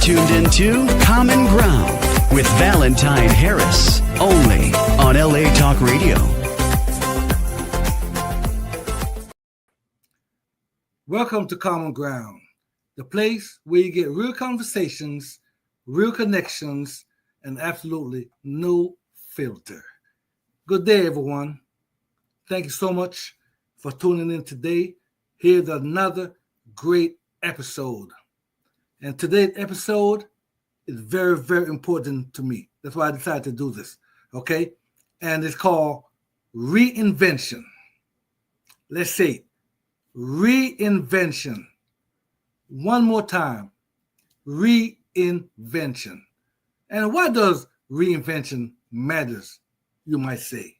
tuned into Common Ground with Valentine Harris, only on LA Talk Radio. Welcome to Common Ground, the place where you get real conversations, real connections, and absolutely no filter. Good day, everyone. Thank you so much for tuning in today. Here's another great episode. And today's episode is very, very important to me. That's why I decided to do this, okay? And it's called reinvention. Let's say reinvention. One more time, reinvention. And why does reinvention matters, you might say?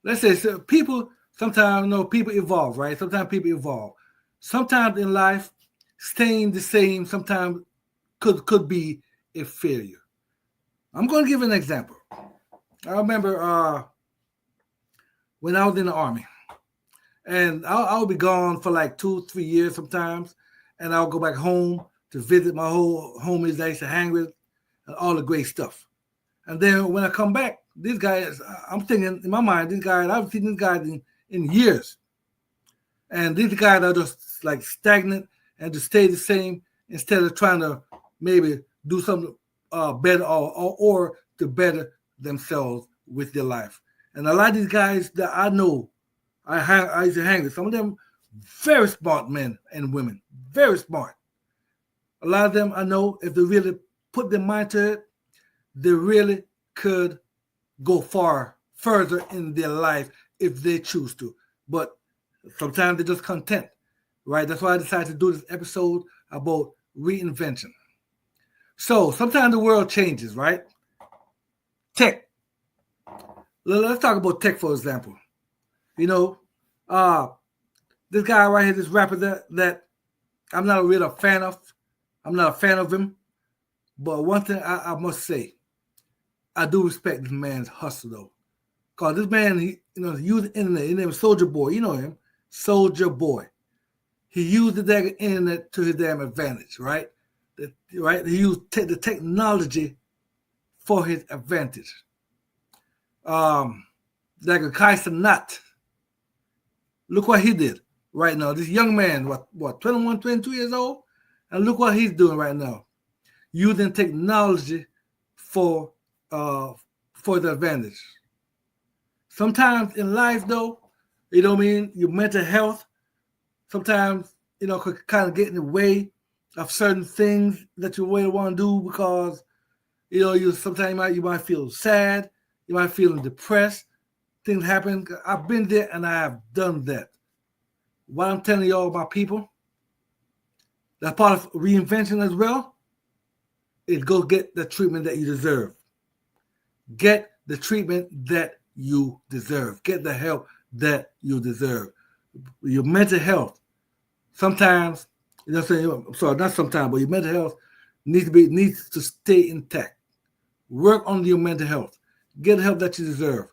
Let's say so people sometimes, people evolve, right? Sometimes people evolve. Sometimes in life, staying the same sometimes could be a failure. I'm going to give an example. I remember when I was in the Army, and I'll be gone for like 2-3 years sometimes, and I'll go back home to visit my whole homies that I used to hang with, and all the great stuff. And then when I come back, these guys, I'm thinking in my mind, these guys, I've seen these guys in years. And these guys are just like stagnant and to stay the same instead of trying to maybe do something better or to better themselves with their life. And a lot of these guys that I know, I used to hang with, some of them very smart men and women, very smart. A lot of them I know, if they really put their mind to it, they really could go further in their life if they choose to. But sometimes they're just content, right? That's why I decided to do this episode about reinvention. So sometimes the world changes, right? Tech. Let's talk about tech, for example. This guy right here, this rapper that I'm not really a fan of. I'm not a fan of him. But one thing I must say, I do respect this man's hustle, though. Because this man, he used the internet. His name is Soulja Boy. You know him. Soulja Boy. He used the internet to his damn advantage, right? Right? He used the technology for his advantage. Like a Kaiser Nat. Look what he did right now. This young man, what, 21, 22 years old? And look what he's doing right now. Using technology for the advantage. Sometimes in life, though, your mental health sometimes, could kind of get in the way of certain things that you really want to do because, sometimes you might feel sad, you might feel depressed, things happen. I've been there and I have done that. What I'm telling y'all about people, that's part of reinvention as well, is go get the treatment that you deserve. Get the treatment that you deserve. Get the help that you deserve. Your mental health, sometimes, not sometimes, but your mental health needs to stay intact. Work on your mental health. Get the help that you deserve.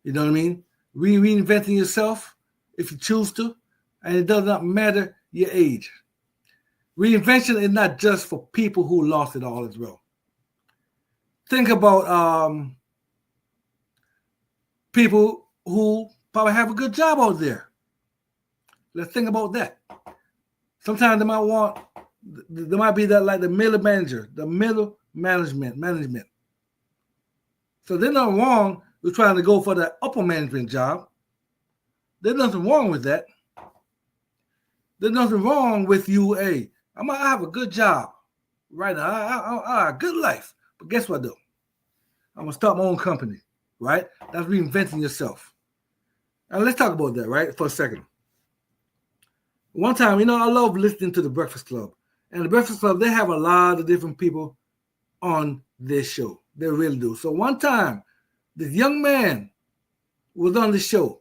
You know what I mean? Reinventing yourself if you choose to, and it does not matter your age. Reinvention is not just for people who lost it all as well. Think about people who probably have a good job out there. Let's think about that. Sometimes they might be that like the middle manager, the middle management. So there's nothing wrong with trying to go for the upper management job. There's nothing wrong with that. There's nothing wrong with you. Hey, I have a good job right now. I a good life. But guess what, though? I'm going to start my own company, right? That's reinventing yourself. And let's talk about that, right, for a second. One time, I love listening to The Breakfast Club. And The Breakfast Club, they have a lot of different people on their show. They really do. So one time, this young man was on the show.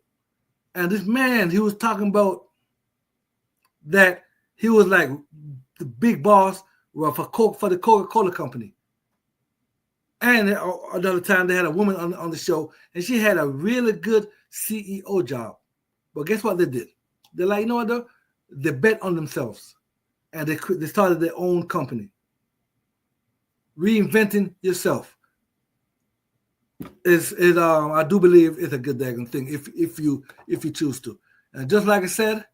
And this man, he was talking about that he was like the big boss for the Coca-Cola company. And another time they had a woman on the show, and she had a really good CEO job. But guess what they did? They're like, you know what, though? They bet on themselves, and they started their own company. reinventing yourself is I do believe it's a good daggone thing if you choose to. And just like I said,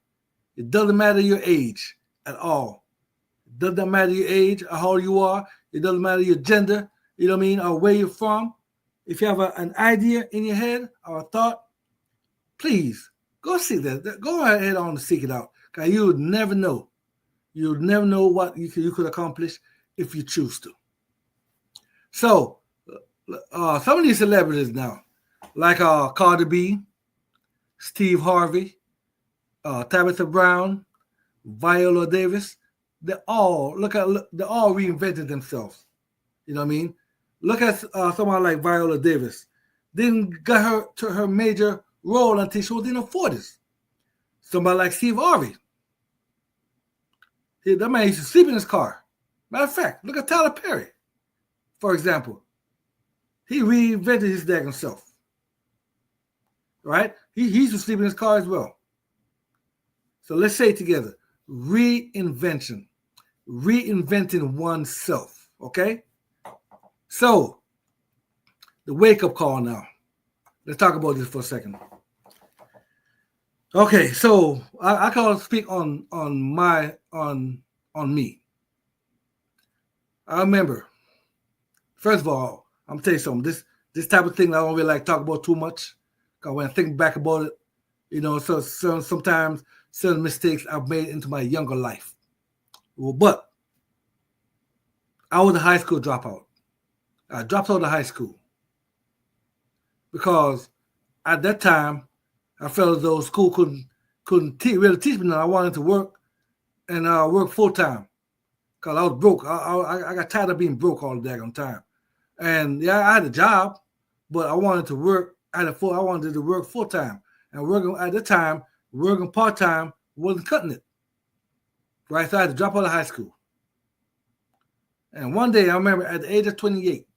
it doesn't matter your age at all. It doesn't matter your age or how old you are. It doesn't matter your gender, you know what I mean, or where you're from. If you have an idea in your head or a thought, please go seek that. Go ahead on and seek it out. Because you would never know. You would never know what you could accomplish if you choose to. So, some of these celebrities now, like Cardi B, Steve Harvey, Tabitha Brown, Viola Davis, they're all reinvented themselves. You know what I mean? Look at someone like Viola Davis. Didn't get her to her major role until she was in her 40s. Somebody like Steve Harvey. That man used to sleep in his car. Matter of fact, look at Tyler Perry, for example. He reinvented his daggone self. Right? He used to sleep in his car as well. So let's say it together. Reinvention. Reinventing oneself. Okay? So, the wake-up call now. Let's talk about this for a second. Okay, so I can speak on me. I remember, first of all, I'm gonna tell you something. This type of thing I don't really like talk about too much. Cause when I think back about it, you know, so sometimes certain mistakes I've made into my younger life. Well, but I was a high school dropout. I dropped out of high school because at that time I felt as though school couldn't really teach me. Now I wanted to work and work full time because I was broke. I got tired of being broke all the daggone time. And yeah, I had a job, but I wanted to work. I wanted to work full time, and working at the time, working part time wasn't cutting it. Right, so I had to drop out of high school. And one day, I remember at the age of 28,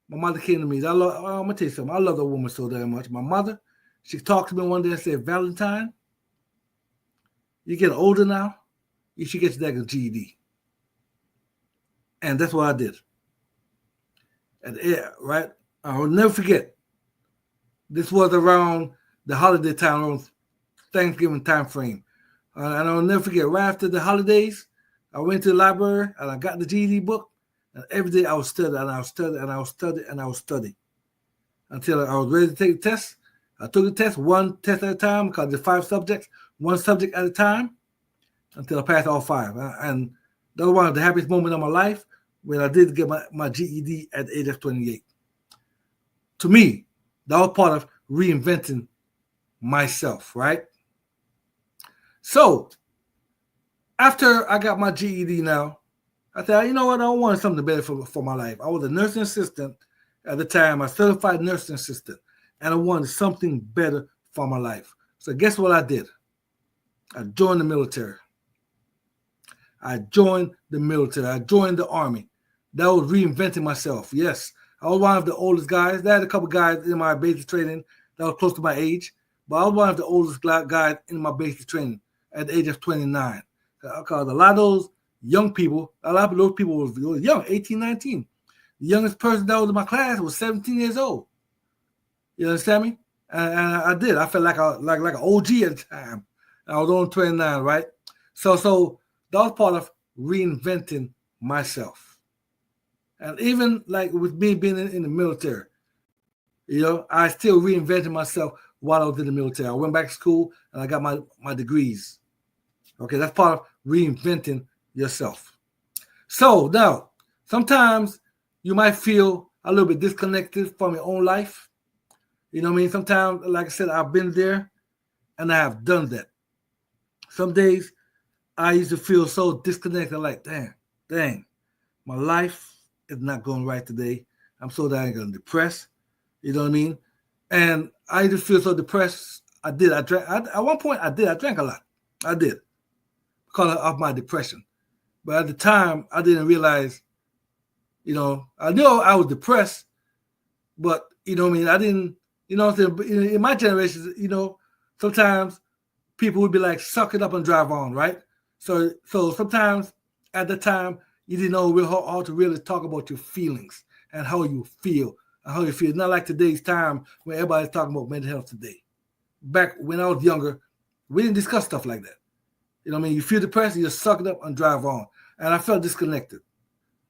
my mother came to me. I'm gonna tell you something. I love that woman so damn much. My mother, she talked to me one day and said, "Valentine, you get older now. You should get your daggone GED." And that's what I did. And right, I will never forget. This was around the holiday time, around Thanksgiving time frame. And I'll never forget, right after the holidays, I went to the library and I got the GED book. And every day I would study and I would study and I would study and I would study until I was ready to take the test. I took the test, one test at a time because there's 5 subjects, one subject at a time until I passed all 5. And that was one of the happiest moments of my life when I did get my GED at the age of 28. To me, that was part of reinventing myself, right? So, after I got my GED now, I thought, you know what, I wanted something better for my life. I was a nursing assistant at the time, a certified nursing assistant, and I wanted something better for my life. So guess what I did? I joined the military. I joined the Army. That was reinventing myself. Yes, I was one of the oldest guys. There had a couple guys in my basic training that was close to my age, but I was one of the oldest guys in my basic training at the age of 29. Because a lot of those young people, a lot of those people were young, 18, 19. The youngest person that was in my class was 17 years old. You understand me? And I did. I felt like an OG at the time. I was only 29, right? So that was part of reinventing myself. And even like with me being in the military, you know, I still reinvented myself while I was in the military. I went back to school and I got my degrees. Okay, that's part of reinventing yourself. So now, sometimes you might feel a little bit disconnected from your own life. You know what I mean? Sometimes, like I said, I've been there and I have done that. Some days I used to feel so disconnected, like, dang, my life is not going right today. I'm so dang depressed. You know what I mean? And I used to feel so depressed. I drank. At one point, I drank a lot. I did because of my depression. But at the time, I didn't realize, you know, I knew I was depressed, but, you know what I mean? I didn't, you know what I'm saying? In my generation, you know, sometimes people would be like, suck it up and drive on, right? So sometimes at the time, You didn't know how to really talk about your feelings and how you feel. And how you feel. Not like today's time when everybody's talking about mental health today. Back when I was younger, we didn't discuss stuff like that. You know what I mean? You feel depressed, you just suck it up and drive on. And I felt disconnected.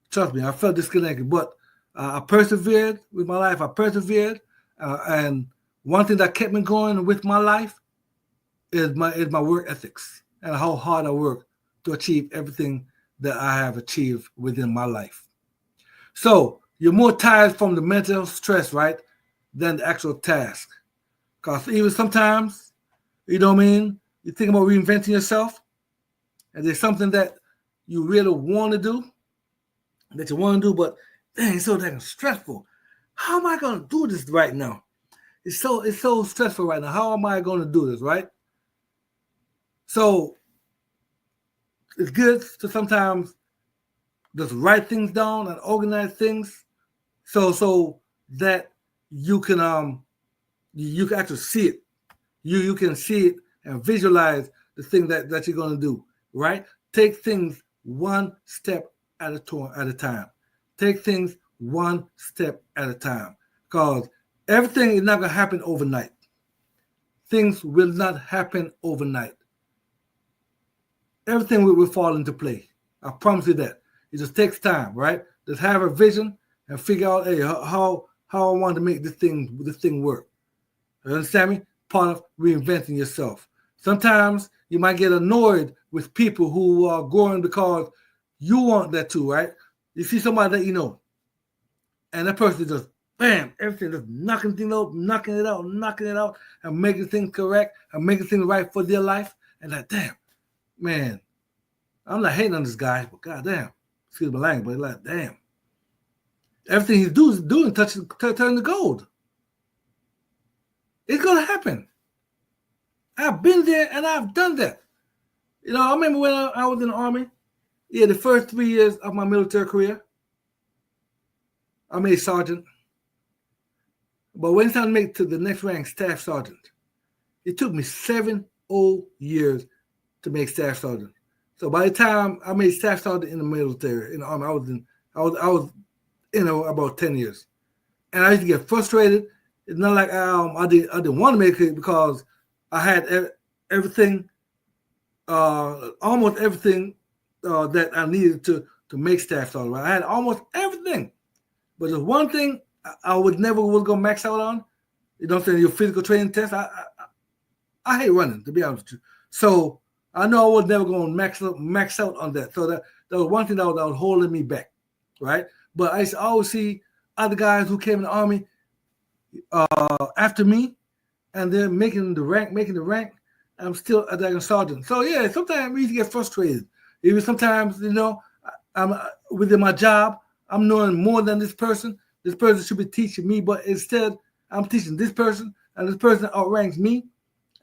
Trust me, I felt disconnected. But I persevered with my life. I persevered. And one thing that kept me going with my life is my work ethics and how hard I work to achieve everything that I have achieved within my life. So you're more tired from the mental stress, right, than the actual task. Because even sometimes, you know what I mean, you think about reinventing yourself, and there's something that you really want to do, but dang, it's so damn stressful. How am I going to do this right now? It's so stressful right now. How am I going to do this, right? So it's good to sometimes just write things down and organize things so that you can actually see it. You can see it and visualize the thing that you're going to do, right? Take things one step at a time. Take things one step at a time. Because everything is not going to happen overnight. Things will not happen overnight. Everything will fall into place. I promise you that. It just takes time, right? Just have a vision and figure out, hey, how I want to make this thing work. You understand me? Part of reinventing yourself. Sometimes you might get annoyed with people who are growing because you want that too, right? You see somebody that you know, and that person just, bam, everything just knocking it out, and making things correct, and making things right for their life. And like, damn, man, I'm not hating on this guy, but goddamn, excuse my language, but like, damn. Everything he's doing turn to gold. It's going to happen. I've been there and I've done that. You know, I remember when I was in the Army, the first 3 years of my military career, I made sergeant. But when it's time to make it to the next rank, staff sergeant, it took me 7 whole years to make staff sergeant. So by the time I made staff sergeant in the military, in the Army, I was about 10 years. And I used to get frustrated. It's not like I didn't want to make it because I had everything, almost everything that I needed to make staff sergeant. Right? I had almost everything. But there's one thing I was going to max out on. You know what I'm saying? Your physical training test. I hate running, to be honest with you. So I know I was never going to max out on that. So that was one thing that was holding me back, right? But I used to always see other guys who came in the Army after me, and they're making the rank. And I'm still a dragon sergeant. So yeah, sometimes we used to get frustrated. Even sometimes, you know, I'm within my job, I'm knowing more than this person. This person should be teaching me, but instead I'm teaching this person, and this person outranks me.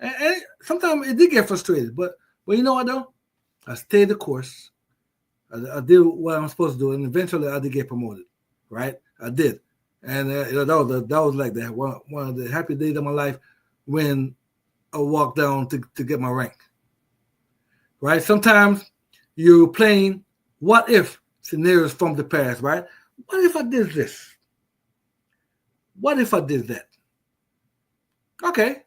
And sometimes it did get frustrated, but you know what though? I stayed the course. I did what I'm supposed to do, and eventually I did get promoted. Right? I did, and that was like that one of the happy days of my life when I walked down to get my rank. Right? Sometimes you're playing what if scenarios from the past. Right? What if I did this? What if I did that? Okay.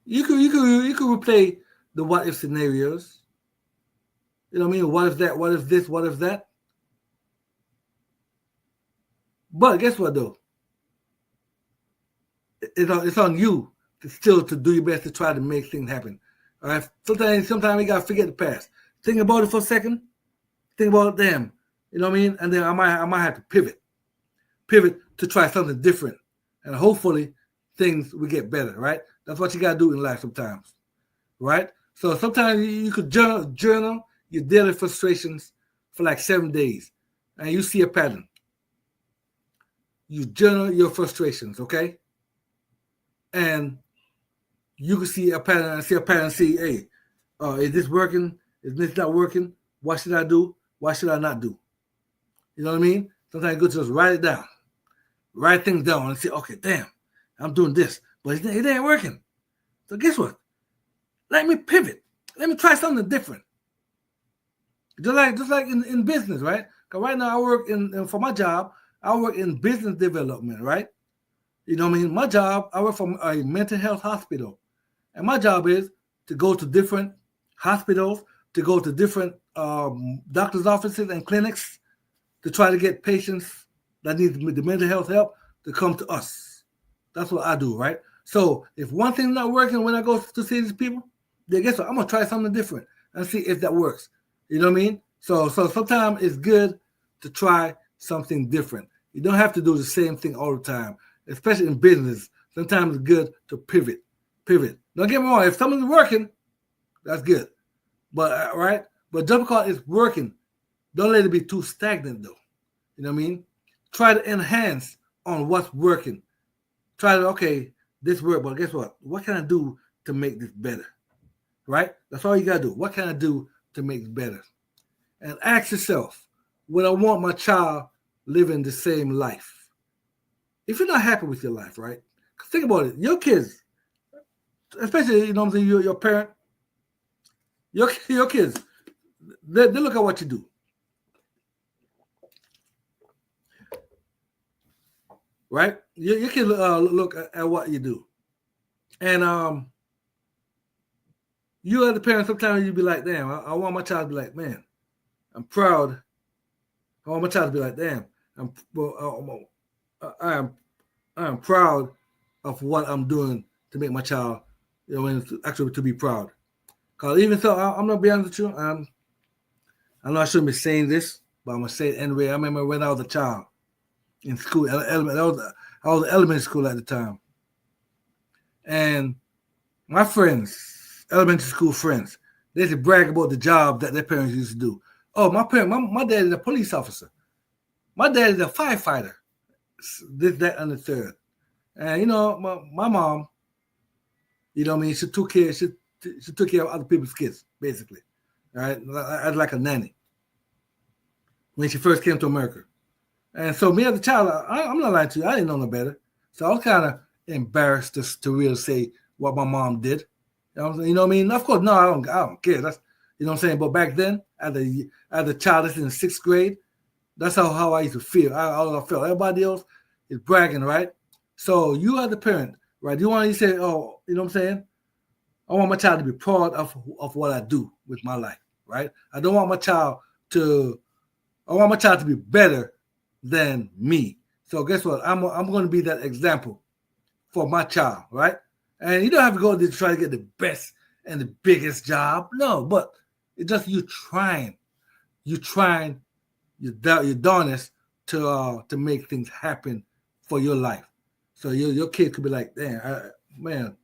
You could replay the what if scenarios. You know what I mean? What if that? What if this? What if that? But guess what though? It's on you to do your best to try to make things happen. All right. Sometimes you gotta forget the past. Think about it for a second. Think about them. You know what I mean? And then I might have to pivot to try something different, and hopefully things will get better. Right? That's what you gotta do in life sometimes. Right? So sometimes you could journal your daily frustrations for like 7 days, and you see a pattern. You journal your frustrations, okay? And you can see a pattern, see, hey, is this working? Is this not working? What should I do? What should I not do? You know what I mean? Sometimes it's good to just write it down. Write things down and say, okay, damn, I'm doing this, but it ain't working. So guess what? Let me pivot. Let me try something different. Just like in business, right? Because right now I work for my job, I work in business development, right? You know what I mean? My job, I work for a mental health hospital. And my job is to go to different hospitals, to go to different doctor's offices and clinics to try to get patients that need the mental health help to come to us. That's what I do, right? So if one thing's not working when I go to see these people, then guess what? I'm gonna try something different and see if that works. You know what I mean? So sometimes it's good to try something different. You don't have to do the same thing all the time, especially in business. Sometimes it's good to pivot. Don't get me wrong. If something's working, that's good. But right? But just because it's working, don't let it be too stagnant though. You know what I mean? Try to enhance on what's working. Try to, okay, this worked, but guess what? What can I do to make this better? Right? That's all you gotta do. What can I do to make it better? And ask yourself, would I want my child living the same life? If you're not happy with your life, right? Think about it. Your kids, especially, you know what I'm saying, your parent, your kids, they look at what you do. Right? Your kids look at what you do. And you as the parent, sometimes you be like, damn, I want my child to be like, man, I'm proud. I want my child to be like, damn, I am proud of what I'm doing to make my child, you know, actually to be proud. Because even so, I'm not being honest with you. I know I shouldn't be saying this, but I'm gonna say it anyway. I remember when I was a child in school, I was in elementary school at the time, and my friends, elementary school friends, they used to brag about the job that their parents used to do. Oh, my dad is a police officer. My dad is a firefighter. This, that, and the third. And you know, my mom, you know what I mean, she took care of other people's kids, basically. All right, as like a nanny when she first came to America. And so me as a child, I'm not lying to you, I didn't know no better. So I was kind of embarrassed to really say what my mom did. You know what I mean? Of course, no, I don't care. That's, you know what I'm saying. But back then, as a child that's in the 6th grade, that's how I used to feel. How I felt. Everybody else is bragging, right? So you as the parent, right? You want to say, oh, you know what I'm saying? I want my child to be proud of what I do with my life, right? I want my child to be better than me. So guess what? I'm going to be that example for my child, right? And you don't have to go to try to get the best and the biggest job. No, but it's just you trying your darnest to make things happen for your life. So your kid could be like, damn, man,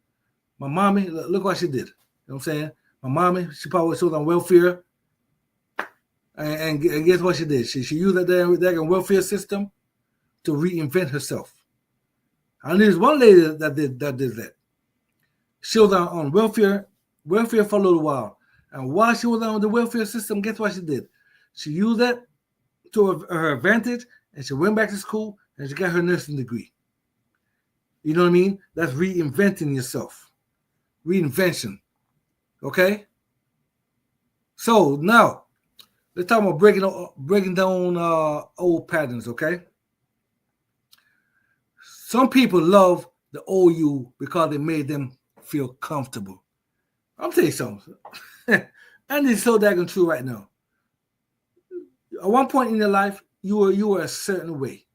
my mommy, look what she did. You know what I'm saying? My mommy, she was on welfare. And guess what she did? She used that welfare system to reinvent herself. And there's one lady that did that. She was on welfare for a little while. And while she was on the welfare system, guess what she did? She used that to her advantage, and she went back to school, and she got her nursing degree. You know what I mean? That's reinventing yourself. Reinvention. Okay? So now, let's talk about breaking down old patterns, okay? Some people love the old you because it made them feel comfortable. I'm telling you something. And it's so daggone true right now. At one point in your life, you were a certain way.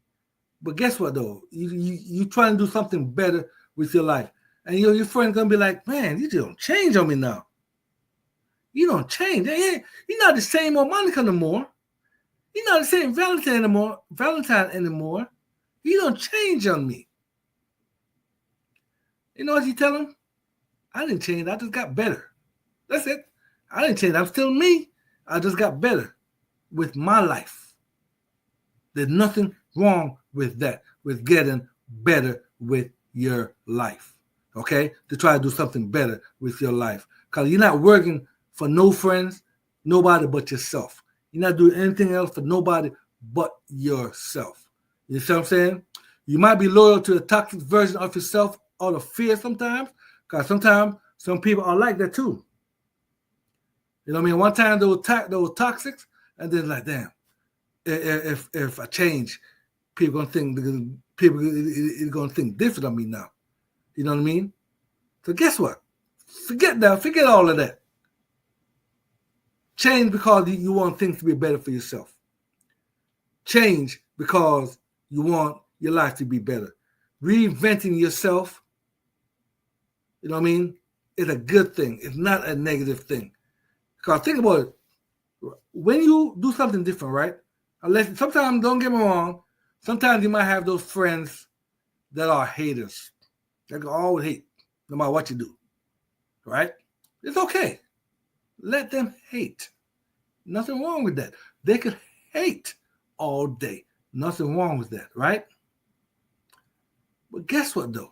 But guess what though? You trying to do something better with your life. And your friend's gonna be like, man, you don't change on me now. You don't change. You're not the same old Monica no more. You're not the same Valentine anymore. You don't change on me. You know what you tell him? I didn't change. I just got better. That's it. I didn't change. I'm still me. I just got better with my life. There's nothing wrong with that, with getting better with your life. Okay? To try to do something better with your life. Because you're not working for no friends, nobody but yourself. You're not doing anything else for nobody but yourself. You see what I'm saying? You might be loyal to the toxic version of yourself out of fear sometimes, because sometimes some people are like that too. You know what I mean? One time they were toxic, And then like, damn, if I change, people gonna think people are gonna think different of me now. You know what I mean? So guess what? Forget that. Forget all of that. Change because you want things to be better for yourself. Change because you want your life to be better. Reinventing yourself, you know what I mean, is a good thing. It's not a negative thing. Because think about it. When you do something different, right? Unless sometimes, don't get me wrong, sometimes you might have those friends that are haters. They can always hate, no matter what you do. Right? It's okay. Let them hate. Nothing wrong with that. They could hate all day. Nothing wrong with that, right? But guess what, though?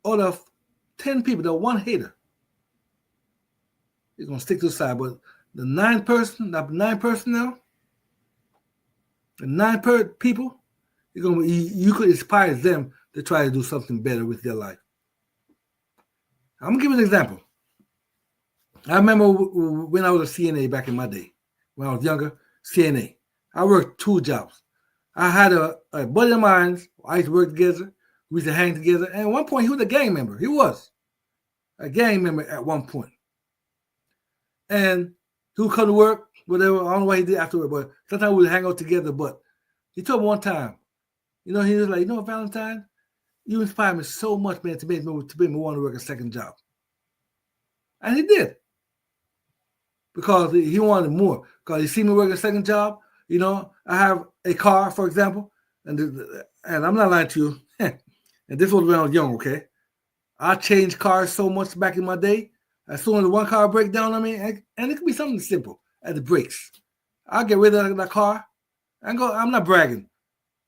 Out of 10 people, the one hater is going to stick to the side. But the 9 person now, the 9 people, you could inspire them to try to do something better with their life. I'm going to give you an example. I remember when I was a CNA back in my day, when I was younger, CNA. I worked 2 jobs. I had a buddy of mine. I used to work together. We used to hang together. And at one point, he was a gang member. He was a gang member at one point. And he would come to work, whatever. I don't know what he did afterward, but sometimes we would hang out together. But he told me one time, he was like, Valentine, you inspired me so much, man, to make me want to work a second job. And he did. Because he wanted more. Because he see me working a second job. I have a car, for example, and I'm not lying to you. And this was when I was young, okay? I changed cars so much back in my day. As soon as one car break down on me, and it could be something simple at the brakes, I'll get rid of that car and go. I'm not bragging.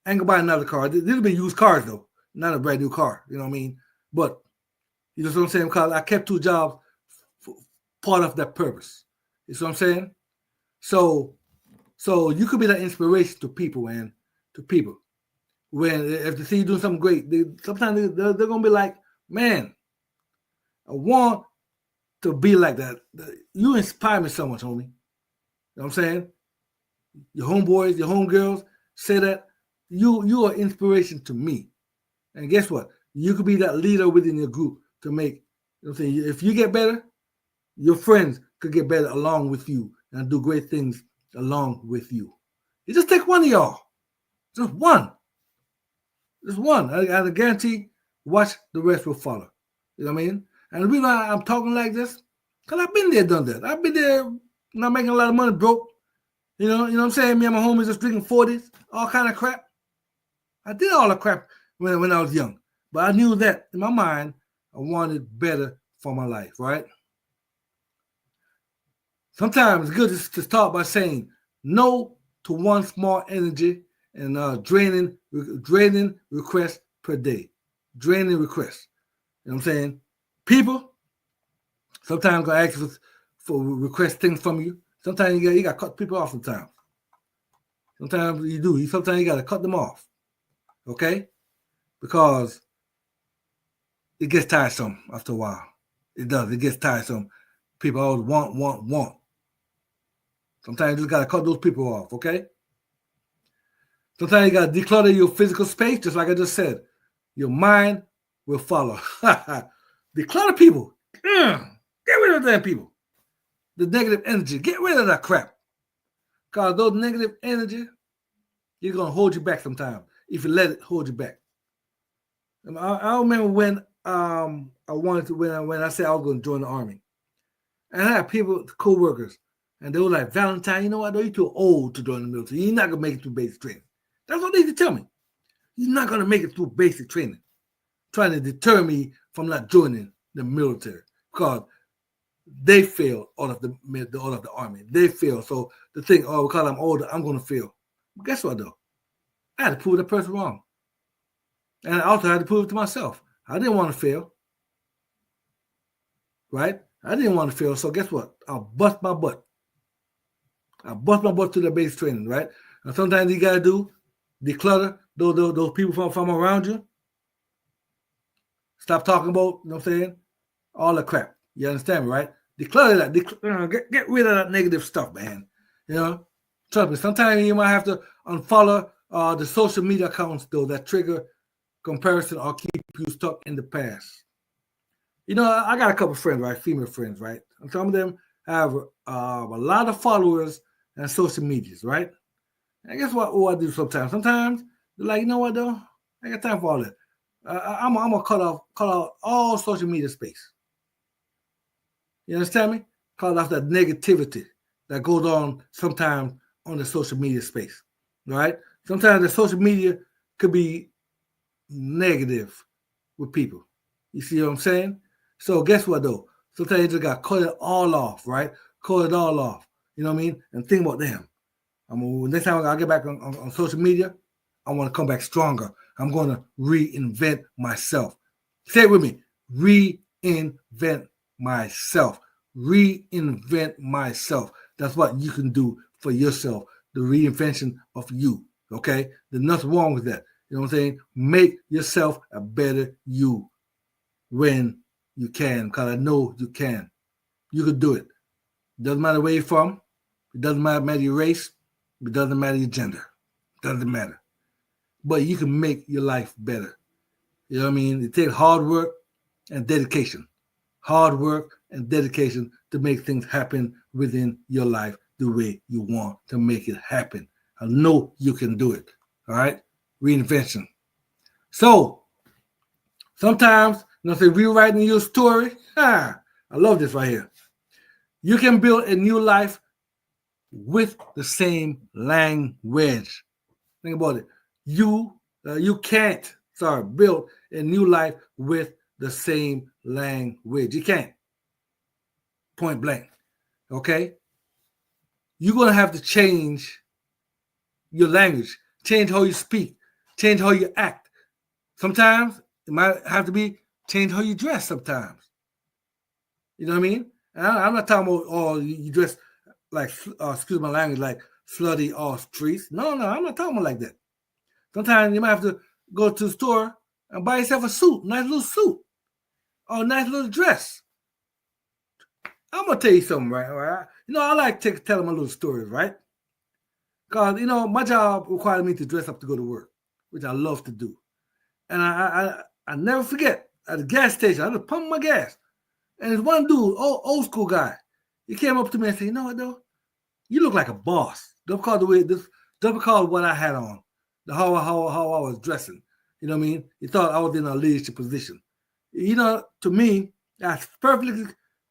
I ain't gonna buy another car. These will be used cars though, not a brand new car. You know what I mean? But you know what I'm saying? Because I kept 2 jobs for part of that purpose. You know what I'm saying? So you could be that inspiration to people, man. To people. When if they see you doing something great, sometimes they're gonna be like, man, I want to be like that. You inspire me so much, homie. You know what I'm saying? Your homeboys, your homegirls say that you are inspiration to me. And guess what? You could be that leader within your group to make, you know what I'm saying? If you get better, your friends could get better along with you and do great things along with you. You just take one of y'all. Just one. Just one. I guarantee, watch the rest will follow. You know what I mean? And the reason why I'm talking like this, because I've been there, done that. I've been there, not making a lot of money, broke. You know what I'm saying? Me and my homies just drinking 40s, all kind of crap. I did all the crap when I was young. But I knew that in my mind, I wanted better for my life, right? Sometimes it's good to start by saying no to one small energy and draining requests per day. Draining requests. You know what I'm saying? People sometimes gonna ask for request things from you. Sometimes you got to cut people off sometimes. Sometimes you do. Sometimes you got to cut them off. Okay? Because it gets tiresome after a while. It does. It gets tiresome. People always want. Sometimes you just got to cut those people off. Okay? Sometimes you got to declutter your physical space, just like I just said. Your mind will follow. Declutter people. Get rid of them people. The negative energy. Get rid of that crap. Because those negative energy, it's going to hold you back sometimes if you let it hold you back. I remember when when I said I was going to join the army. And I had people, co-workers, and they were like, Valentine, you know what? You're too old to join the military. You're not going to make it through basic training. That's what they used to tell me. You're not going to make it through basic training. Trying to deter me from not joining the military because they failed out of the army. They failed. So the thing, because I'm older, I'm going to fail. But guess what, though? I had to prove that person wrong. And I also had to prove it to myself. I didn't want to fail. Right? I didn't want to fail. So guess what? I'll bust my butt. I bust my butt to the basic training, right? And sometimes you got to do declutter those people from around you. Stop talking about, you know what I'm saying, all the crap. You understand me, right? Declutter that. Get rid of that negative stuff, man. You know, trust me. Sometimes you might have to unfollow the social media accounts though that trigger comparison or keep you stuck in the past. You know, I got a couple friends, right? Female friends, right? And some of them have a lot of followers and social medias, right? And guess what I do sometimes? Sometimes they're like, you know what though? I got time for all that. I'm gonna cut off all social media space. You understand me? Cut off that negativity that goes on sometimes on the social media space. Right? Sometimes the social media could be negative with people. You see what I'm saying? So guess what though? Sometimes you just got to cut it all off, right? Cut it all off. You know what I mean? And think about them. Next time I get back on social media, I want to come back stronger. I'm going to reinvent myself. Say it with me. Reinvent myself. Reinvent myself. That's what you can do for yourself. The reinvention of you. Okay? There's nothing wrong with that. You know what I'm saying? Make yourself a better you when you can, because I know you can. You could do it. Doesn't matter where you're from. It doesn't matter your race. It doesn't matter your gender. It doesn't matter. But you can make your life better. You know what I mean? It takes hard work and dedication. Hard work and dedication to make things happen within your life the way you want to make it happen. I know you can do it. All right? Reinvention. So, sometimes, rewriting your story. I love this right here. You can build a new life with the same language. Think about it. You can't build a new life with the same language. You can't. Point blank. Okay? You're going to have to change your language, change how you speak, change how you act. Sometimes it might have to be change how you dress sometimes. You know what I mean? And I'm not talking about, you dress like, excuse my language, like slutty off streets. No, I'm not talking about like that. Sometimes you might have to go to the store and buy yourself a suit, nice little suit, or a nice little dress. I'm going to tell you something, right? You know, I like telling my little stories, right? Because, you know, my job requires me to dress up to go to work, which I love to do. And I never forget, at the gas station, I just pump my gas. And there's one dude, old school guy, he came up to me and said, you know what, though? You look like a boss. Don't because of what I had on, how I was dressing. You know what I mean? He thought I was in a leadership position. You know, to me, that's perfectly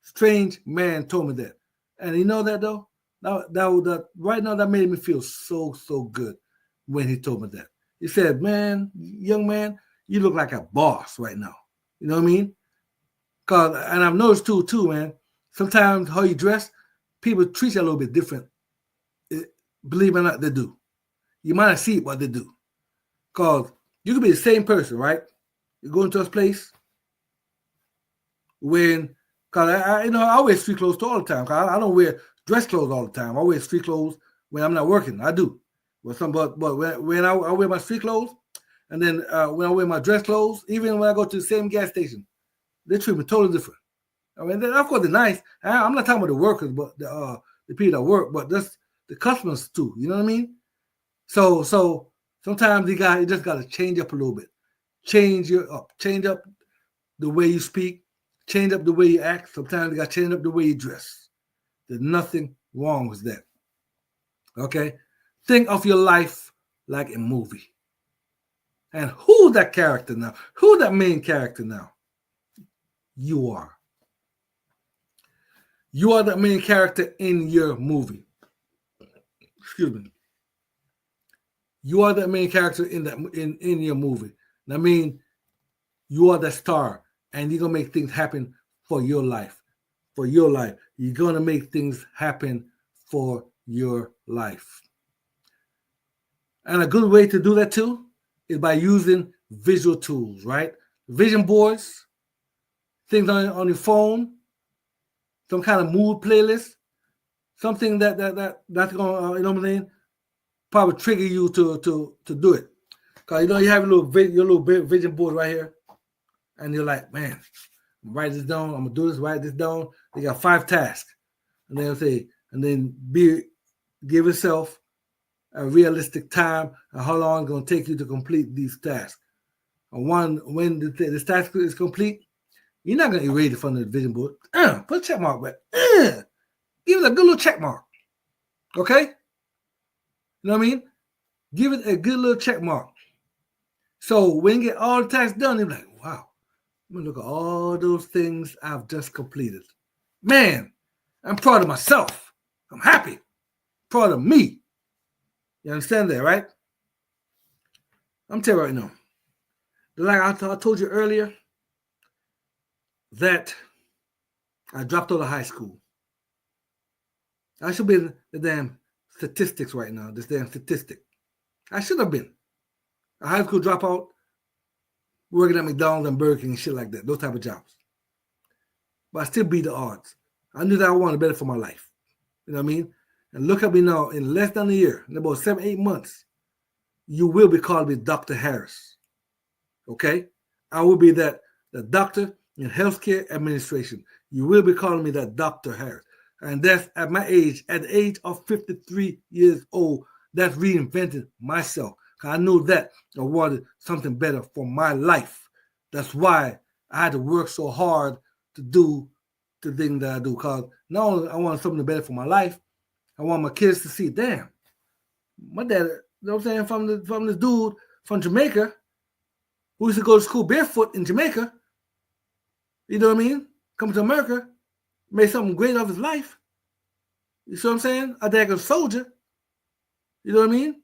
strange man told me that. And you know that, though? That right now, that made me feel so good when he told me that. He said, man, young man, you look like a boss right now. You know what I mean? And I've noticed too, man, sometimes how you dress, people treat you a little bit different. Believe it or not, they do. You might not see it, but they do. Because you could be the same person, right? You go into a place because I wear street clothes all the time. Cause I don't wear dress clothes all the time. I wear street clothes when I'm not working. I do. But when I wear my street clothes, and then when I wear my dress clothes, even when I go to the same gas station, they treat me totally different. I mean, of course, they're nice. I'm not talking about the workers, but the people that work, but that's the customers too. You know what I mean? So sometimes you just got to change up a little bit. Change up the way you speak, change up the way you act. Sometimes you got to change up the way you dress. There's nothing wrong with that. Okay? Think of your life like a movie. And who's that character now? Who's that main character now? You are. You are the main character in your movie. Excuse me. You are the main character in your movie. I mean, you are the star, and you're gonna make things happen for your life. For your life, you're gonna make things happen for your life. And a good way to do that too is by using visual tools, right? Vision boards, things on your phone, some kind of mood playlist, something that's gonna you know what I'm saying, probably trigger you to do it. Cause you have your little vision board right here, and you're like, man, write this down. I'm gonna do this. Write this down. They got 5 tasks, and they'll say, and then be Give yourself a realistic time and how long it's going to take you to complete these tasks. And when the task is complete, you're not going to erase it from the vision board. Put a check mark back. Give it a good little check mark. Okay? You know what I mean? Give it a good little check mark. So when you get all the tasks done, you're like, wow, I'm going to look at all those things I've just completed. Man, I'm proud of myself. I'm happy. Proud of me. You understand that, right? I'm telling you right now. Like I told you earlier, that I dropped out of high school. I should be in the damn statistics right now, this damn statistic. I should have been a high school dropout, working at McDonald's and Burger King and shit like that, those type of jobs. But I still beat the odds. I knew that I wanted better for my life. You know what I mean? And look at me now, in less than a year, in about 7-8 months, you will be calling me Dr. Harris. Okay? I will be the doctor in healthcare administration. You will be calling me that Dr. Harris. And that's at my age, at the age of 53 years old, that's reinvented myself. I knew that I wanted something better for my life. That's why I had to work so hard to do the thing that I do. Because not only I want something better for my life, I want my kids to see, damn, my dad, you know what I'm saying, from this dude from Jamaica who used to go to school barefoot in Jamaica, you know what I mean? Come to America, made something great of his life. You see what I'm saying? A dad was a soldier. You know what I mean?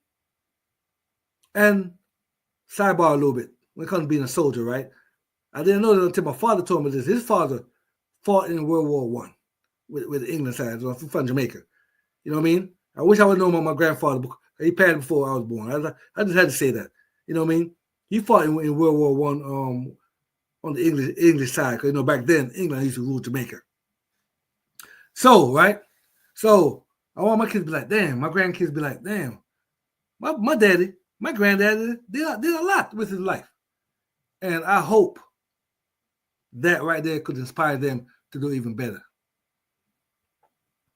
And sidebar a little bit, when it comes to being a soldier, right? I didn't know that until my father told me this. His father fought in World War I with the England side, from Jamaica. You know what I mean? I wish I would have known about my grandfather. He passed before I was born. I just had to say that. You know what I mean? He fought in World War I on the English side. Because, you know, back then, England used to rule Jamaica. So, right? So, I want my kids to be like, damn. My grandkids to be like, damn. My daddy, my granddaddy did a lot with his life. And I hope that right there could inspire them to do even better.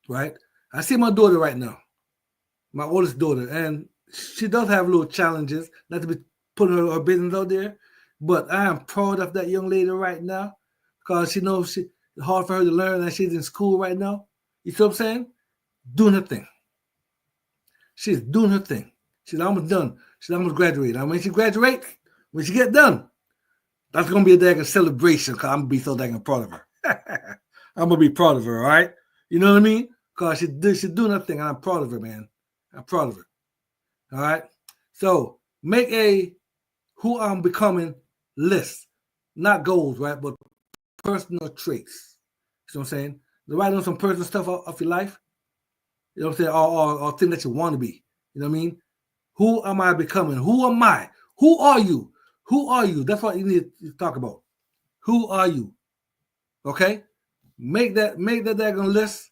Right? I see my daughter right now, my oldest daughter, and she does have little challenges, not to be putting her business out there, but I am proud of that young lady right now because she knows it's hard for her to learn and she's in school right now. You see what I'm saying? Doing her thing. She's doing her thing. She's almost done. She's almost graduated. And when she graduates, when she get done, that's going to be a daggone celebration because I'm going to be so daggone proud of her. I'm going to be proud of her, all right? You know what I mean? Because she's doing her thing, and I'm proud of her, man. I'm proud of her. All right? So make a who I'm becoming list. Not goals, right? But personal traits. You know what I'm saying? To write on some personal stuff of your life. You know what I'm saying? Or things that you want to be. You know what I mean? Who am I becoming? Who am I? Who are you? Who are you? That's what you need to talk about. Who are you? Okay? Make that daggone list.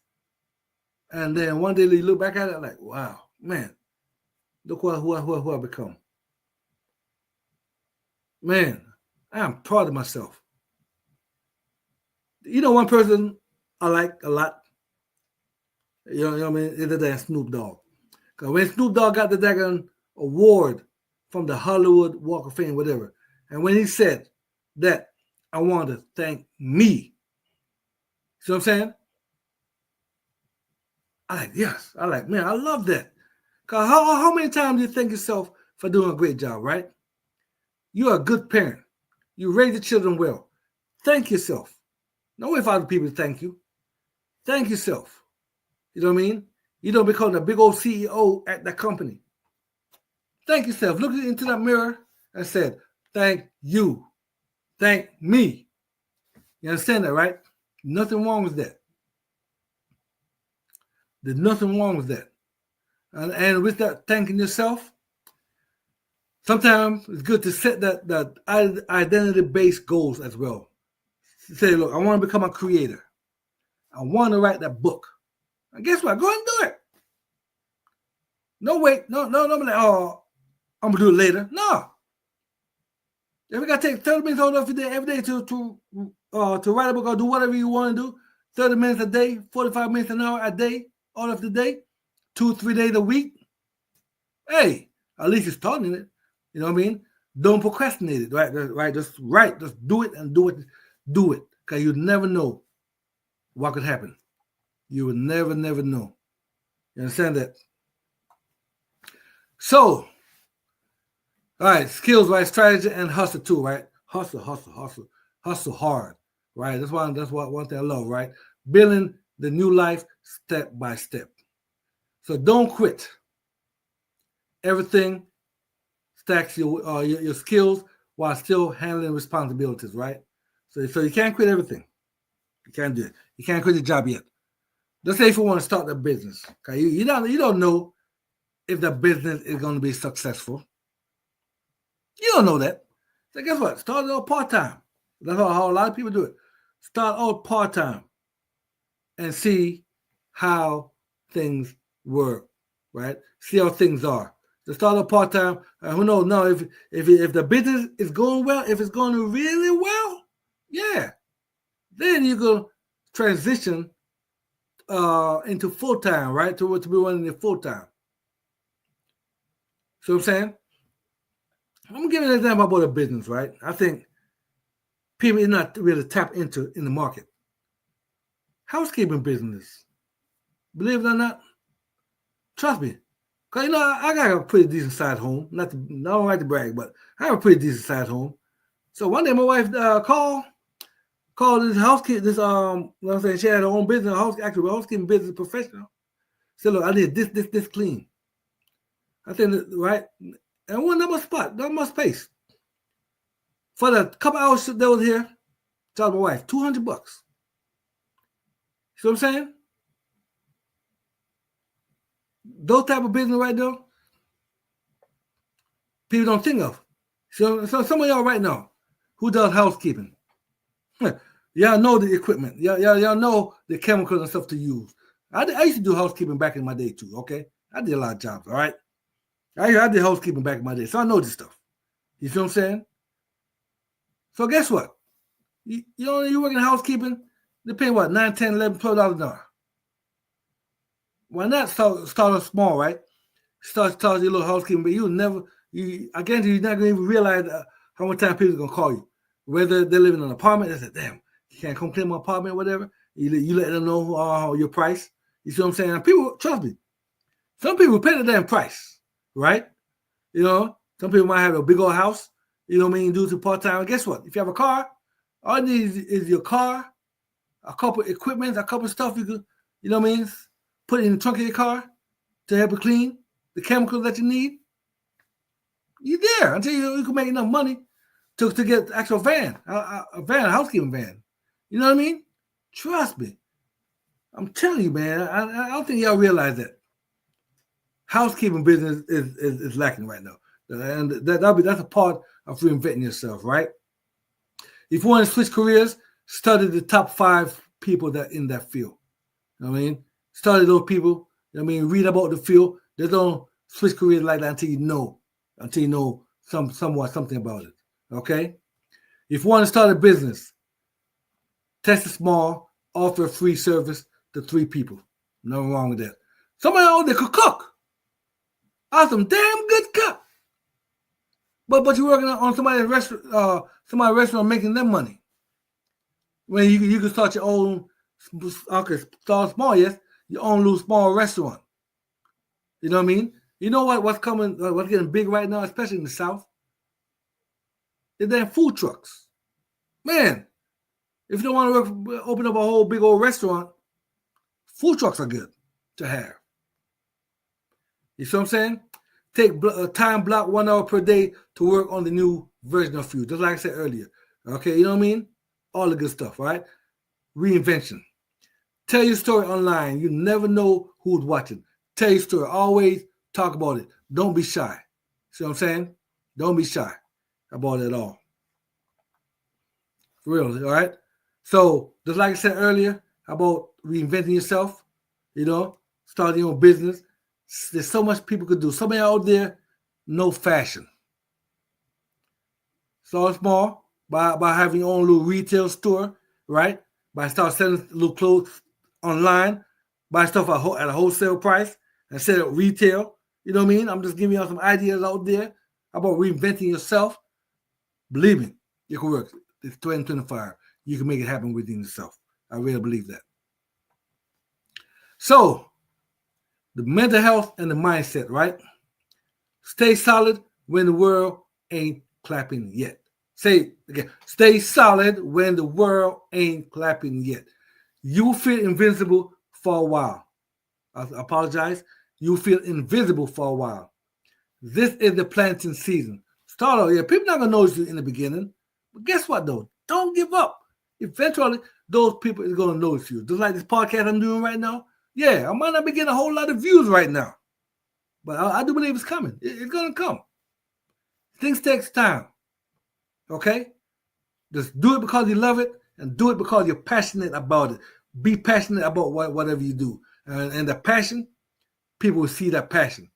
And then one day you look back at it like, wow, man, look who I become. Man, I'm proud of myself. You know one person I like a lot? You know what I mean? It's the damn Snoop Dogg. Because when Snoop Dogg got the daggone award from the Hollywood Walk of Fame, whatever, and when he said that, I want to thank me. See what I'm saying? I like, man, I love that. Because how many times do you thank yourself for doing a great job, right? You're a good parent. You raise the children well. Thank yourself. Don't wait for other people to thank you. Thank yourself. You know what I mean? You don't become the big old CEO at that company. Thank yourself. Look into that mirror and said, thank you. Thank me. You understand that, right? Nothing wrong with that. There's nothing wrong with that. And with that, thanking yourself, sometimes it's good to set that identity-based goals as well. Say, look, I want to become a creator. I want to write that book. And guess what? Go ahead and do it. No, wait. No, I'm like, oh, I'm going to do it later. No. If we got to take 30 minutes out of your day every day to write a book or do whatever you want to do, 30 minutes a day, 45 minutes an hour a day, all of the day, 2-3 days a week, hey, at least you're starting it. You know what I mean? Don't procrastinate it, right? Just do it and do it, because you never know what could happen. You will never know. You understand that? So, all right, skills, right? Strategy and hustle too, right? Hustle hard, right? That's one thing I love, right? Building the new life step by step. So don't quit. Everything stacks your skills while still handling responsibilities, right? So you can't quit everything. You can't do it. You can't quit your job yet. Let's say if you want to start a business, okay, you don't know if the business is going to be successful. You don't know that. So guess what? Start it out part-time. That's how a lot of people do it. Start out part-time and see how things work, right? See how things are. To start out part-time, who knows? No, if the business is going well, if it's going really well, yeah, then you go transition into full-time, right? To be running it full-time. So I'm saying, I'm gonna give you an example about a business, right? I think people are not really tapped into in the market. Housekeeping business, believe it or not, trust me, cause I got a pretty decent sized home. I don't like to brag, but I have a pretty decent sized home. So one day my wife called this housekeeping, you know what I'm saying, she had her own business, actually a housekeeping business professional. Said, look, I need this clean. I said, right, and one number spot, not much space. For the couple hours that was here, charged my wife $200. See what I'm saying? Those type of business right there, people don't think of. So some of y'all right now who does housekeeping, y'all know the equipment. Y'all know the chemicals and stuff to use. I used to do housekeeping back in my day too, okay? I did a lot of jobs, all right? I did housekeeping back in my day, so I know this stuff. You see what I'm saying? So guess what? You work in housekeeping, they pay what, $9, $10, $11, $12 an hour. Why not start small, right? Start your little housekeeping, but I guarantee you're not going to even realize how much time people are going to call you. Whether they live in an apartment, they say, damn, you can't come clean my apartment or whatever. You let them know your price. You see what I'm saying? And people, trust me, some people pay the damn price, right? You know, some people might have a big old house, you know what I mean, do it part-time. Guess what? If you have a car, all you need is your car, a couple equipment, a couple stuff you could, you know what I mean, put in the trunk of your car to help it clean, the chemicals that you need. You're there until you can make enough money to get the actual van, a housekeeping van. You know what I mean? Trust me. I'm telling you, man, I don't think y'all realize that. Housekeeping business is lacking right now. And that's a part of reinventing yourself, right? If you want to switch careers, study the top 5 people that in that field. You know what I mean? Study those people. You know what I mean? Read about the field. They don't switch careers like that until you know somewhat something about it. Okay? If you want to start a business, test it small, offer a free service to 3 people. Nothing wrong with that. Somebody out there could cook. I'm some damn good cook. But you're working on somebody's restaurant making them money. When you can start your own, okay, start small, yes, your own little small restaurant. You know what I mean? You know what's coming, what's getting big right now, especially in the South? Is them food trucks. Man, if you don't want to open up a whole big old restaurant, food trucks are good to have. You see what I'm saying? Take time block 1 hour per day to work on the new version of you, just like I said earlier. Okay, you know what I mean? All the good stuff, right? Reinvention. Tell your story online. You never know who's watching. Tell your story. Always talk about it. Don't be shy. See what I'm saying? Don't be shy about it at all. For real, all right? So, just like I said earlier about reinventing yourself, you know, starting your own business. There's so much people could do. Somebody out there know fashion. Start small by having your own little retail store, right? By start selling little clothes online, buy stuff at a wholesale price, instead of retail. You know what I mean? I'm just giving you some ideas out there about reinventing yourself. Believe me, it can work. It's 2025. You can make it happen within yourself. I really believe that. So, the mental health and the mindset, right? Stay solid when the world ain't clapping yet. Say again, stay solid when the world ain't clapping yet. You will feel invincible for a while. I apologize. You will feel invisible for a while. This is the planting season. Start out, yeah. People not gonna notice you in the beginning, but guess what though? Don't give up. Eventually, those people is gonna notice you. Just like this podcast I'm doing right now. Yeah, I might not be getting a whole lot of views right now, but I do believe it's coming. It's gonna come. Things takes time. Okay, just do it because you love it, and do it because you're passionate about it. Be passionate about whatever you do, and the passion, people will see that passion,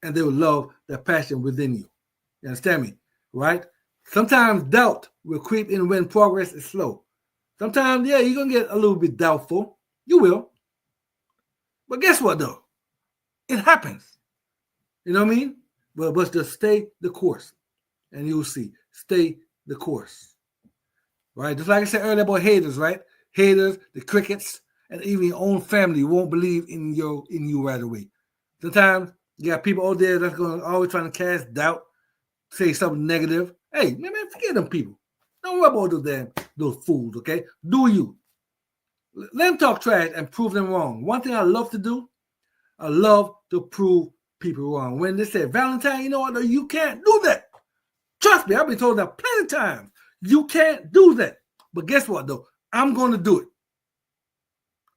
and they will love that passion within you. You understand me, right? Sometimes doubt will creep in when progress is slow. Sometimes, yeah, you're gonna get a little bit doubtful. You will, but guess what though? It happens. You know what I mean? But just stay the course, and you'll see. Stay the course, right? Just like I said earlier about haters, right? Haters, the crickets, and even your own family won't believe in you right away. Sometimes you got people out there that's going to always trying to cast doubt, say something negative. Hey, man, forget them people. Don't worry about those fools, okay? Do you. Let them talk trash and prove them wrong. One thing I love to do, I love to prove people wrong. When they say, Valentine, you know what? No, you can't do that. Trust me, I've been told that plenty of times. You can't do that. But guess what, though? I'm going to do it.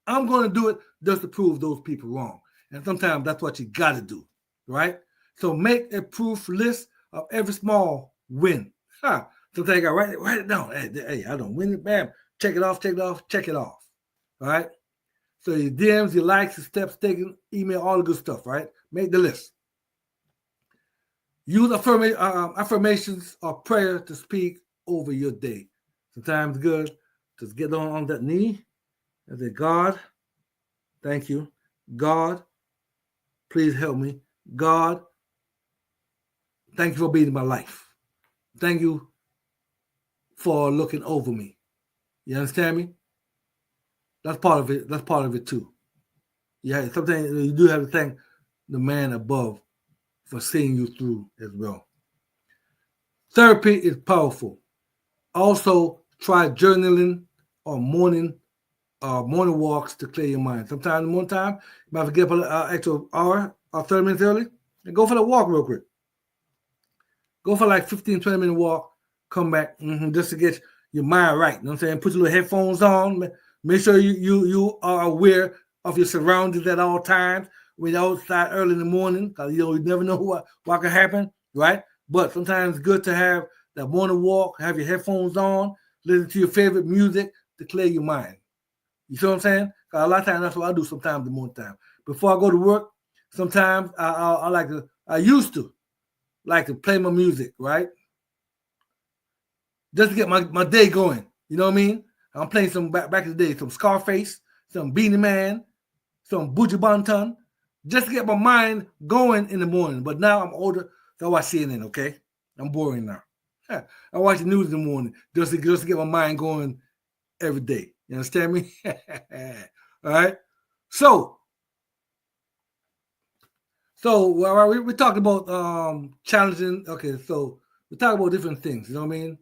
I'm going to do it just to prove those people wrong. And sometimes that's what you got to do, right? So make a proof list of every small win. Sometimes you got to write it down. Hey, I don't win it, bam. Check it off. All right? So your DMs, your likes, your steps taken, email, all the good stuff, right? Make the list. Use affirmations or prayer to speak over your day. Sometimes good. Just get on that knee and say, God, thank you. God, please help me. God, thank you for being in my life. Thank you for looking over me. You understand me? That's part of it. That's part of it too. Yeah, sometimes you do have to thank the man above for seeing you through as well. Therapy is powerful. Also, try journaling or morning walks to clear your mind. Sometimes in the morning time, you might have to get up an extra hour or 30 minutes early and go for the walk real quick. Go for like 15, 20-minute walk, come back just to get your mind right. You know what I'm saying? Put your little headphones on. Make sure you are aware of your surroundings at all times. When you're outside early in the morning, because you never know what can happen, right? But sometimes it's good to have that morning walk, have your headphones on, listen to your favorite music to clear your mind. You see what I'm saying? Because a lot of times that's what I do sometimes in the morning time. Before I go to work, sometimes I used to like to play my music, right? Just to get my day going. You know what I mean? I'm playing some back in the day, some Scarface, some Beanie Man, some Buju Banton, just to get my mind going in the morning. But now I'm older, so I watch CNN, okay? I'm boring now. I watch the news in the morning just to get my mind going every day. You understand me? All right? So we talked about challenging. Okay, so we talk about different things, you know what I mean,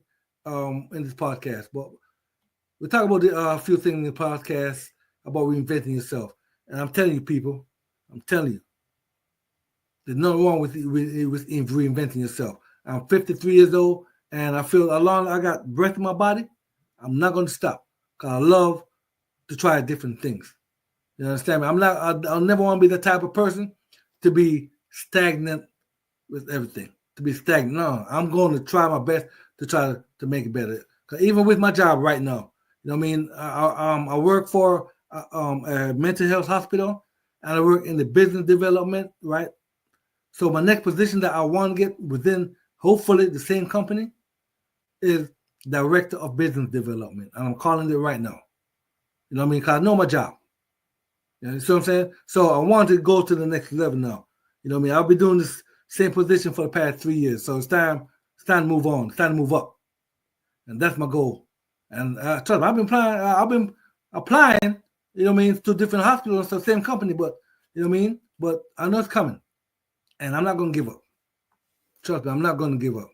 in this podcast. But we talk about a few things in the podcast about reinventing yourself. And I'm telling you, people, there's nothing wrong with reinventing yourself. I'm 53 years old, and I feel as long as I got breath in my body, I'm not going to stop because I love to try different things. You understand me? I'll never want to be the type of person to be stagnant with everything. To be stagnant. No, I'm going to try my best to try to make it better. Because even with my job right now, you know what I mean? I work for a mental health hospital, and I work in the business development, right? So my next position that I want to get within, hopefully, the same company is Director of Business Development. And I'm calling it right now. You know what I mean? Because I know my job. You see what I'm saying? So I wanted to go to the next level now. You know what I mean? I've been doing this same position for the past 3 years. So it's time to move on. It's time to move up. And that's my goal. And trust me, I've been applying, you know what I mean, to different hospitals, the same company, but you know what I mean? But I know it's coming. And I'm not gonna give up. Trust me, I'm not gonna give up.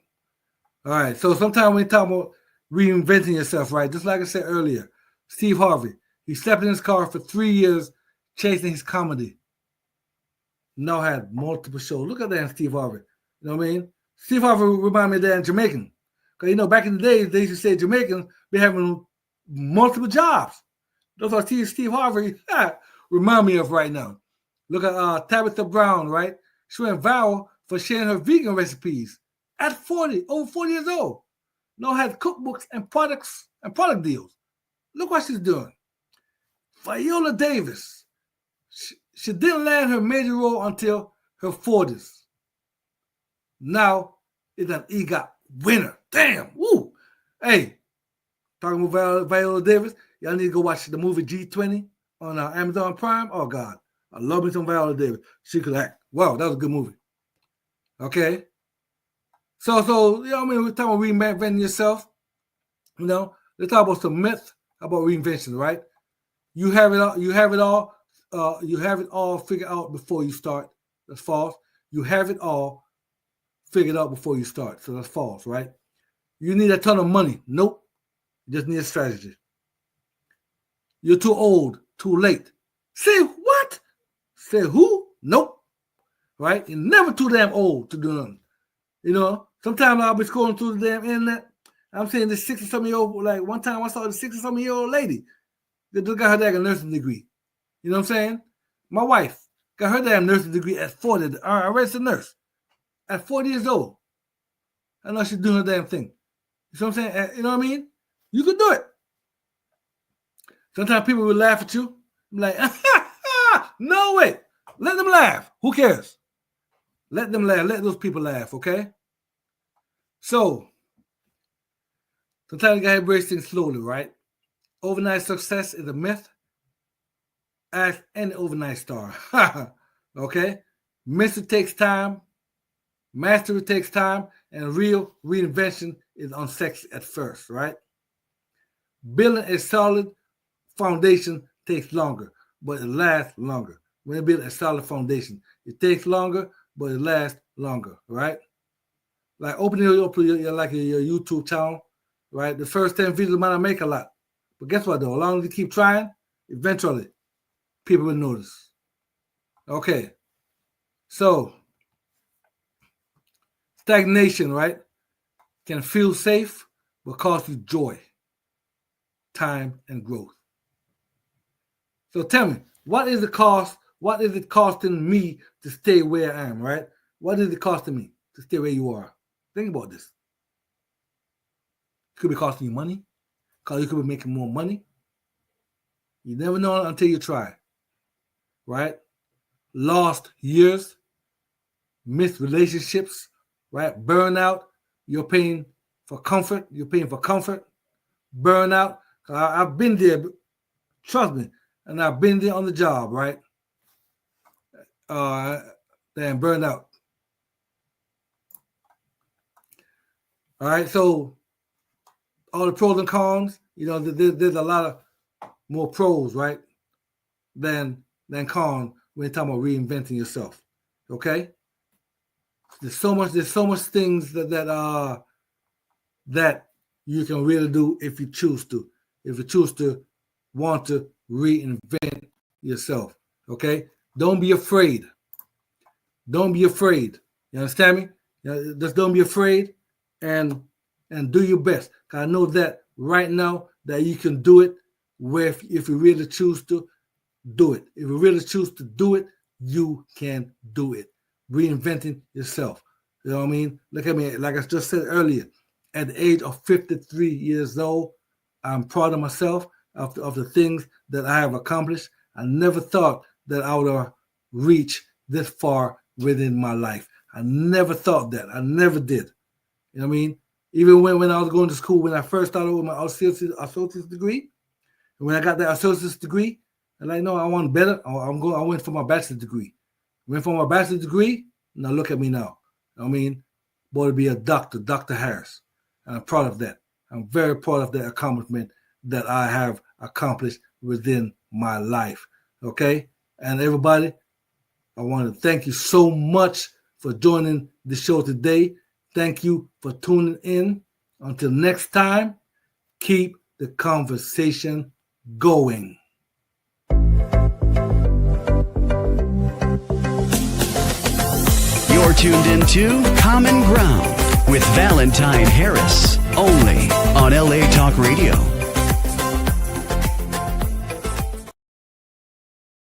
All right. So sometimes when you talk about reinventing yourself, right? Just like I said earlier, Steve Harvey, he slept in his car for 3 years chasing his comedy. Now had multiple shows. Look at that, Steve Harvey. You know what I mean? Steve Harvey reminded me of that Jamaican. Because, you know, back in the days, they used to say Jamaicans be having multiple jobs. That's what Steve Harvey remind me of right now. Look at Tabitha Brown, right? She went viral for sharing her vegan recipes at 40, over 40 years old. Now has cookbooks and product deals. Look what she's doing. Viola Davis. She didn't land her major role until her 40s. Now it's an EGOT winner. Damn. Woo. Hey, talking about Viola Davis, y'all need to go watch the movie G20 on Amazon Prime. Oh, God. I love me some Viola Davis. She could act. Wow, that was a good movie. Okay. So you know what I mean? We're talking about reinventing yourself. You know, let's talk about some myths about reinvention, right? You have it all figured out before you start. That's false. You have it all figured out before you start. So that's false, right? You need a ton of money. Nope. You just need a strategy. You're too old, too late. Say what? Say who? Nope. Right? You're never too damn old to do nothing. You know, sometimes I'll be scrolling through the damn internet. I'm saying this 60-something-year-old, like one time I saw this 60-something-year-old lady that just got her damn nursing degree. You know what I'm saying? My wife got her damn nursing degree at 40, a registered nurse, at 40 years old. I know she's doing her damn thing. You know what I'm saying? You know what I mean? You could do it. Sometimes people will laugh at you. I'm like, no way. Let them laugh. Who cares? Let them laugh. Let those people laugh, okay? So, sometimes you gotta embrace things slowly, right? Overnight success is a myth. Ask any overnight star. Okay? Mystery takes time. Mastery takes time. And real reinvention is unsexy at first, right? Building a solid foundation takes longer, but it lasts longer. When you build a solid foundation, it takes longer, but it lasts longer, right? Like opening your YouTube channel, right? The first 10 videos might not make a lot. But guess what, though? As long as you keep trying, eventually, people will notice. Okay. So, stagnation, right, can feel safe, but cost you joy, time, and growth. So tell me, what is the cost? What is it costing me to stay where I am, right? What is it costing me to stay where you are? Think about this. It could be costing you money, because you could be making more money. You never know until you try, right? Lost years, missed relationships, right? Burnout, you're paying for comfort. You're paying for comfort. Burnout, I've been there, trust me, and I've been there on the job, right? Then burned out. All right, so all the pros and cons, you know, there's a lot of more pros, right, than cons when you're talking about reinventing yourself. Okay, there's so much things that you can really do if you choose to. If you choose to want to reinvent yourself. Okay, don't be afraid. Don't be afraid. You understand me? Just don't be afraid and do your best. Because I know that right now that you can do it if you really choose to do it. If you really choose to do it, you can do it. Reinventing yourself. You know what I mean? Look at me. Like I just said earlier, at the age of 53 years old, I'm proud of myself, of the things that I have accomplished. I never thought that I would reach this far within my life. I never thought that. I never did. You know what I mean? Even when I was going to school, when I first started with my associate's degree, when I got that associate's degree, And like, no, I want better. I went for my bachelor's degree. Went for my bachelor's degree. Now look at me now. I mean, boy, to be a doctor, Dr. Harris. And I'm proud of that. I'm very proud of that accomplishment that I have accomplished within my life. Okay? And everybody, I want to thank you so much for joining the show today. Thank you for tuning in. Until next time, keep the conversation going. You're tuned into Common Ground with Valentine Harris, only on LA Talk Radio.